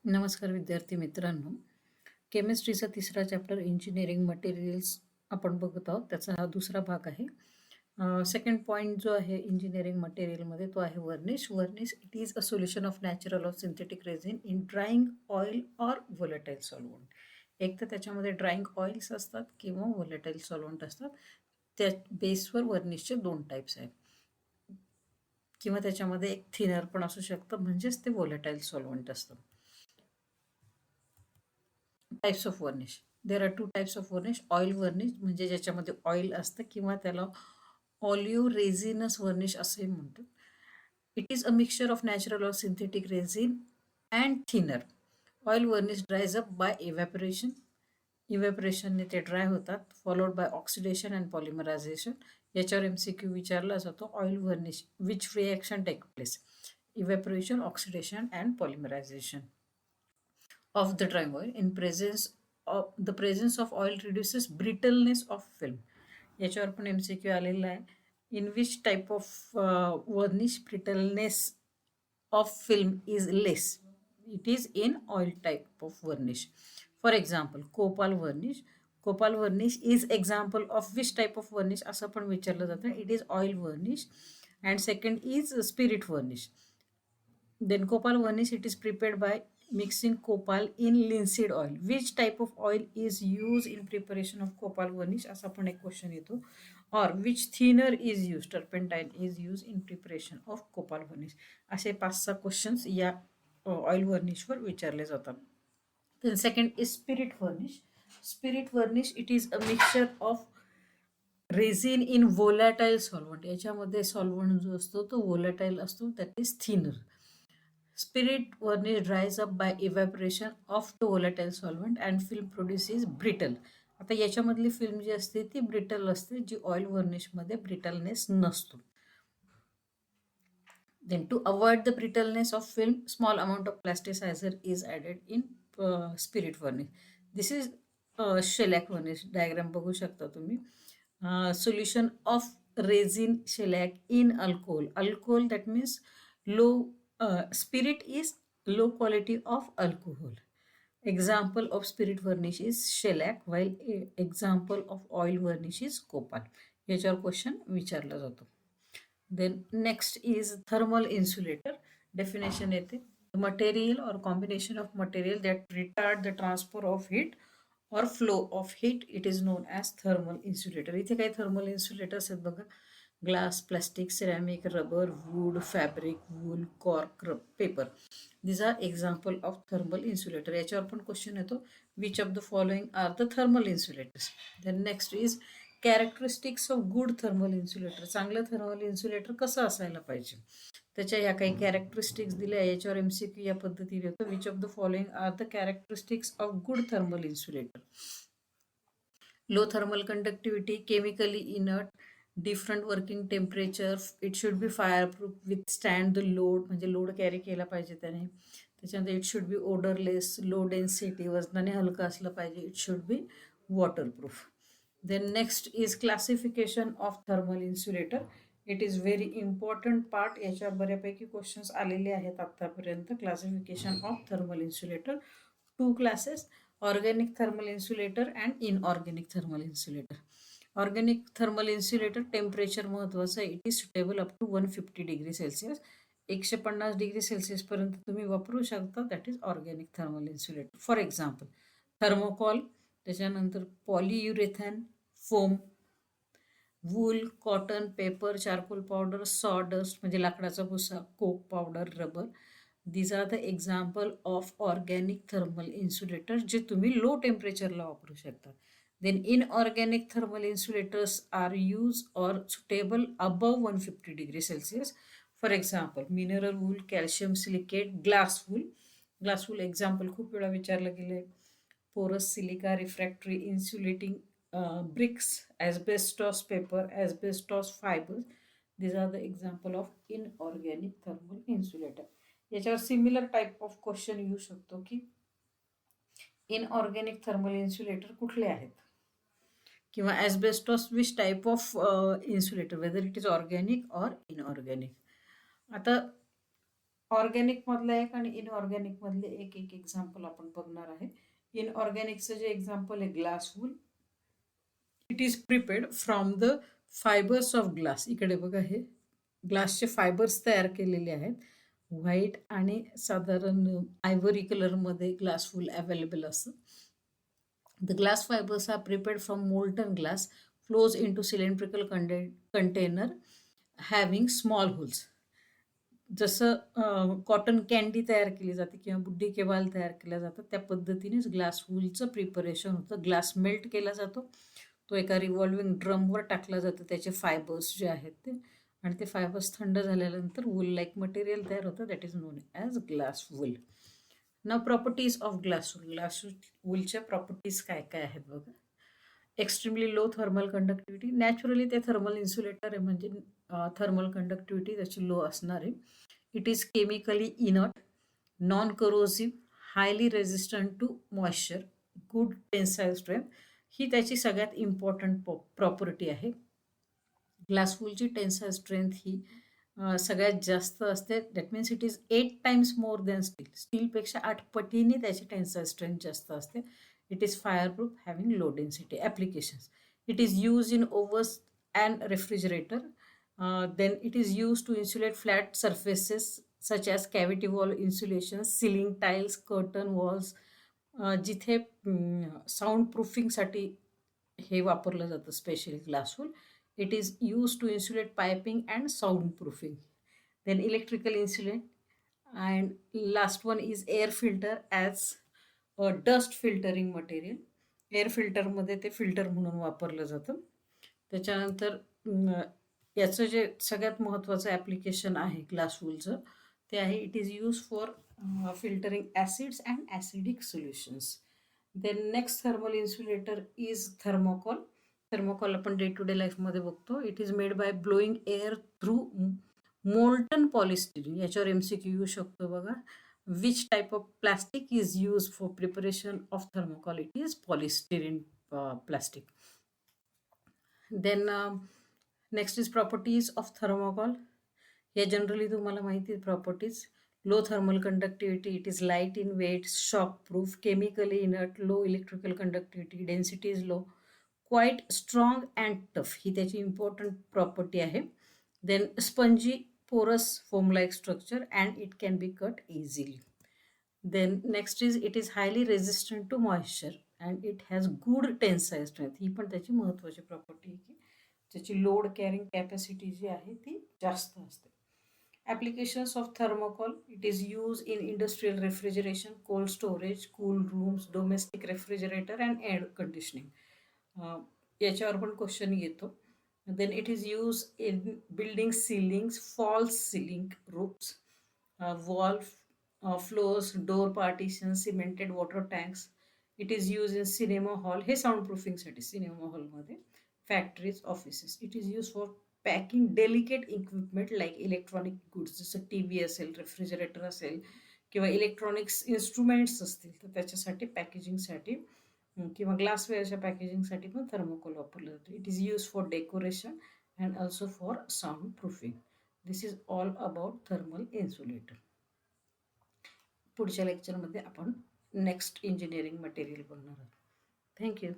नमस्कार विद्यार्थी मित्रांनो. केमिस्ट्रीचा तिसरा चॅप्टर इंजिनिअरिंग मटेरियल्स आपण बघत आहोत. त्याचा हा दुसरा भाग आहे. सेकंड पॉइंट जो आहे इंजिनिअरिंग मटेरियलमध्ये तो आहे varnish. Varnish it is a solution of natural of synthetic resin in drying oil or volatile solvent. एक तर त्याच्यामध्ये ड्राईंग ऑइल्स असतात किंवा व्होलेटाईल सॉल्व्हंट असतात. त्या बेसवर वर्निशचे 2 टाईप्स आहेत किंवा त्याच्यामध्ये एक थिनर पण असू शकतं, म्हणजेच ते व्होलेटाईल सॉल्व्हंट असतं. Types of वर्निश. There are 2 types of वर्निश. Oil वर्निश म्हणजे ज्याच्यामध्ये ऑइल असतं किंवा त्याला ऑलिव्ह रेझिनस वर्निश असे म्हणतात. It is a mixture of natural or synthetic resin and thinner. Oil varnish dries up by evaporation. इव्हॅपोरेशनने ते ड्राय होतात. Followed by oxidation and polymerisation. याच्यावर MCQ विचारला जातो. Oil varnish which reaction take place? Evaporation, oxidation and polymerisation of the drying oil. In presence of the presence of oil reduces brittleness of film. याच्यावर पण MCQ आलेला आहे. In which type of varnish brittleness of film is less? It is in oil type of varnish. For example, copal varnish. Copal varnish is example of which type of varnish असं पण विचारलं जातं. It is oil varnish. And second is spirit varnish. Then copal varnish, it is prepared by mixing copal in linseed oil. Which type of oil is used in preparation of copal varnish? असा पण एक question येतो. Or which thinner is used? Turpentine is used in preparation of copal varnish. असे 5-6 questions या oil वर्निशवर विचारले जातात. Then second is spirit varnish. Spirit varnish, it is a mixture of resin in volatile solvent. याच्यामध्ये solvent जो असतो तो volatile असतो, that is thinner. Spirit varnish dries up by evaporation of the volatile solvent and film produces brittle. आता याच्यामधली film जी असते ती brittle असते, जी oil वर्निशमध्ये brittleness नसतो. Then to avoid the brittleness of film, small amount of plasticizer is added in spirit varnish. This is shellac varnish. Diagram बघू शकता तुम्ही. Solution of resin shellac in alcohol. Alcohol, that means low spirit is low quality of alcohol. Example of spirit varnish is shellac, while example of oil varnish is copal. याच्यावर question विचारला जातो. Then next is thermal insulator. Definition येते. Material or combination of material that retard the transfer of heat or flow of heat, it is known as thermal insulator. इथे काही thermal insulators आहेत बघा. Glass, plastic, ceramic, rubber, wood, fabric, wool, cork, paper. These are example of thermal insulator. याच्यावर पण question येतो. Which of the following are the thermal insulators? Then next is characteristics of good thermal insulator. चांगलं thermal insulator कसं असायला पाहिजे, त्याच्या या काही कॅरेक्टरिस्टिक्स दिल्या. याच्यावर MCQ या पद्धतीने होतं. Which of the following are the characteristics of good thermal insulator? Low thermal conductivity, chemically inert, different working temperature, it should be fireproof, withstand the load, म्हणजे लोड कॅरी केला पाहिजे त्याने. त्याच्यानंतर it should be odourless, low density, वजनाने हलका असलं पाहिजे. It should be waterproof. Then next is classification of thermal insulator. It is very important part. याच्यावर बऱ्यापैकी क्वेश्चन्स आलेले आहेत आतापर्यंत. Classification of thermal insulator. 2 classes, organic thermal insulator and inorganic thermal insulator. Organic thermal insulator temperature महत्वाचं आहे. It is suitable up to 150 degree Celsius. 150 degree Celsius पर्यंत तुम्ही वापरू शकता. That is organic thermal insulator. For example thermocol, त्याच्यानंतर polyurethane, foam, wool, cotton, paper, charcoal powder, sawdust म्हणजे लाकडाचा भुसा, coke powder, rubber. These are the example of organic thermal insulator जे तुम्ही लो टेम्परेचरला वापरू शकता. Then inorganic thermal insulators are use or suitable above 150 degree Celsius. For example mineral wool, calcium silicate, glass wool. Glass wool example खूप वेळा विचारलं गेलं आहे. Porous silica, refractory, insulating bricks, asbestos paper, asbestos fibers. These are the example of inorganic thermal insulator. याच्यावर similar type of question येऊ शकतो की inorganic thermal insulator कुठले आहेत, किंवा asbestos which type of insulator, whether it is organic or inorganic. आता organic मधला एक आणि इनऑर्गॅनिक मधले एक एक एक्झाम्पल आपण बघणार आहे. इनऑर्गॅनिकचं जे एक्झाम्पल आहे glass wool, it is prepared from the fibres of glass. इकडे बघा, हे ग्लासचे फायबर्स तयार केलेले आहेत. व्हाईट आणि साधारण आयव्हरी कलरमध्ये ग्लास वूल अवेलेबल असतं. The glass fibers are prepared from molten glass, flows into cylindrical container having small holes. जसं कॉटन कॅन्डी तयार केली जाते किंवा बुड्डी के बाल तयार केल्या जातात, त्या पद्धतीनेच ग्लास वूलचं प्रिपरेशन होतं. ग्लास मेल्ट केला जातो, तो एका रिव्हॉल्विंग ड्रमवर टाकला जातो, त्याचे फायबर्स जे आहेत ते, आणि ते फायबर्स थंड झाल्यानंतर वूल लाईक मटेरियल तयार होतं, that is known as glass wool. नाव properties of glass wool. Glass वूलच्या प्रॉपर्टीज काय काय आहेत बघा. Extremely low thermal conductivity. Naturally ते थर्मल इन्सुलेटर आहे, म्हणजे थर्मल कंडक्टिव्हिटी त्याची लो असणार आहे. It is chemically inert, non corrosive, highly resistant to moisture, good tensile strength. ही त्याची सगळ्यात इम्पॉर्टंट प्रॉपर्टी आहे. ग्लास वूलची टेन्साईल स्ट्रेंथ ही सगळ्यात जास्त असते. That means it is 8 times more than steel. स्टीलपेक्षा 8 पटीने त्याची टेन्साईल स्ट्रेंथ जास्त असते. It is fireproof, having low density. Applications. It is use in ovens and refrigerator. then it is used to insulate flat surfaces such as cavity wall insulation, ceiling tiles, curtain walls. जिथे sound प्रूफिंगसाठी हे वापरलं जातं specially glass wool. It is use to insulate piping and sound proofing. Then electrical insulate. And last one is air filter as dust filtering material. Air फिल्टरमध्ये ते filter म्हणून वापरलं जातं. त्याच्यानंतर याचं जे सगळ्यात महत्त्वाचं ॲप्लिकेशन आहे ग्लास वूलचं, ते आहे it is use for filtering acids and acidic solutions. Then next thermal insulator is thermocol. Thermocol आपण डे टू डे लाईफमध्ये बघतो. It is made by blowing air through molten polystyrene. याच्यावर MCQ येऊ शकतो बघा. Which type of plastic is use for preparation of thermocol? It is polystyrene plastic. Then next is properties of thermocol. या generally तुम्हाला माहिती आहे properties. Low thermal conductivity, it is light in weight, shock proof, chemically inert, low electrical conductivity, density is low, quite strong and tough. ही त्याची important property आहे. Then spongy porous foam like structure and it can be cut easily. Then next is it is highly resistant to moisture and it has good tensile strength. ही पण त्याची महत्त्वाची property आहे की त्याची लोड कॅरिंग कॅपॅसिटी जी आहे ती जास्त असते. Applications of thermocol. It is use in industrial refrigeration, cold storage, cool rooms, domestic refrigerator and air conditioning. याच्यावर पण क्वेश्चन येतो. Then it is use in building ceilings, false ceiling roofs, wall floors, door partition, cemented water tanks. It is use in cinema hall. हे sound प्रूफिंगसाठी cinema हॉलमध्ये, factories, offices. It is use for packing delicate equipment like electronic goods, जसं TV असेल, refrigerator असेल किंवा electronics instruments असतील तर त्याच्यासाठी पॅकेजिंगसाठी किंवा ग्लासवेअरच्या पॅकेजिंगसाठी पण थर्मोकॉल वापरलं जातं. It is use for decoration and also for sound proofing. This is all about thermal insulator. पुढच्या लेक्चरमध्ये आपण नेक्स्ट इंजिनिअरिंग मटेरियल बघणार आहोत. थँक्यू.